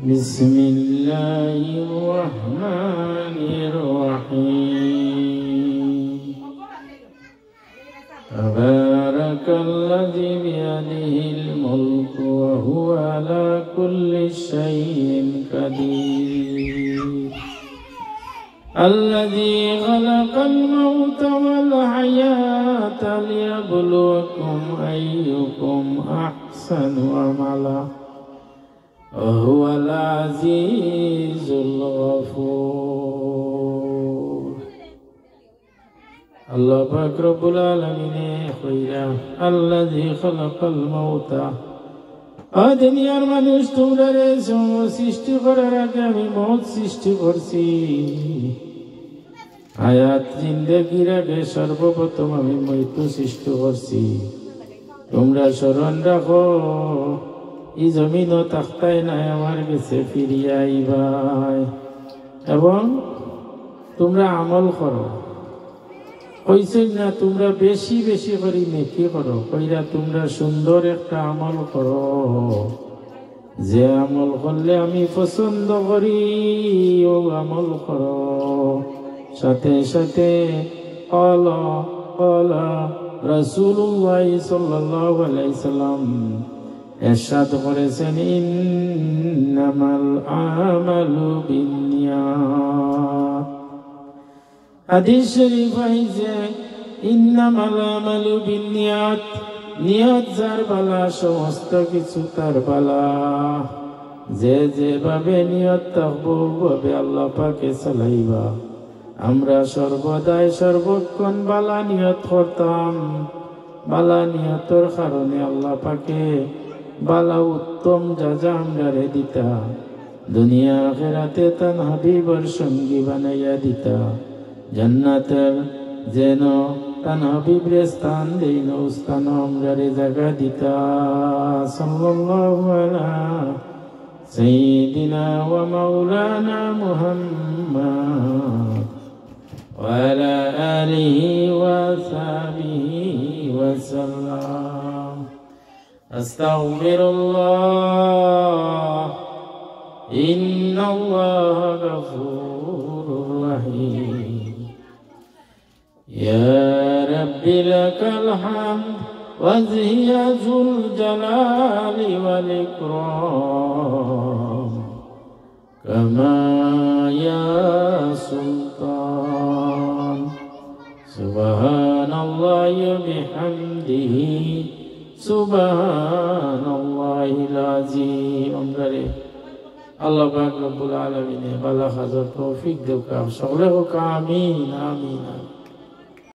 بسم الله الرحمن الرحيم تبارك الذي بيده الملك وهو على كل شيء قدير الذي خلق الموت والحياة ليبلوكم أيكم أحسن عملا وهو العزيز الغفور الله পাক রব্বুল আলামিন কইরা الذي خلق الموت দুনিয়ার মানুষ তোমরা সৃষ্টি করার আগে আমি মওত সৃষ্টি করছি হায়াত জিন্দেগির আগে সর্বপ্রথম আমি মৃত্যু সৃষ্টি করছি তোমরা স্মরণ রাখো এই জমিনও তাকতায় নাই আমার কাছে ফিরিয়া আইবাই এবং তোমরা আমল করো কইছেন না তোমরা বেশি বেশি করে নেকি করো কইরা তোমরা সুন্দর একটা আমল করো যে আমল করলে আমি পছন্দ করি ও আমল করো সাথে সাথে ক্বালা রাসূলুল্লাহ সাল্লাল্লাহু আলাইহি সাল্লাম ইরশাদ করেছেন ইন্নামাল আমালু বিন্নিয়াত হাদিস শরীফ আছে ইন্নামাল আমালু বিন্নিয়াত নিয়ত যার বালা সমস্ত কিছু তার বালা যে যেভাবে নিয়ত থাকবো ওভাবে আল্লাহ পাকে চালাইবা আমরা সর্বদাই সর্বক্ষণ বালা নিয়ত করতাম বালা নিয়তর কারণে আল্লাহ পাকে বালা উত্তম যাজা আমরারে দিতা দুনিয়া আখিরাতে তান হাবিবর সঙ্গী বানাইয়া দিতা জান্নাতের যেন তান হাবিবরে স্থান দেইন স্থান আমরারে জায়গা দিতা সাল্লাল্লাহু আলা সাইয়্যিদিনা ওয়া মাওলানা মুহাম্মদ ওয়া আলা আলিহি ওয়া সাহবিহি ওয়া সাল্লাম আস্তাগফিরুল্লাহ ইন্নাল্লাহা গফুরুর রহিম ইয়া রাব্বি লাকাল হামদ ওয়াজহিয়া যুল জালালি ওয়াল ইকরাম কামা ইয়া সুলতান সুবহানাল্লাহি ওয়া বিহামদিহি সুবহানাল্লাহিল আযীম আমরারে আল্লাহ পাক রব্বুল আলামিন বালা খাজর তৌফিক দেও সকলে হোক আমিন আমিন।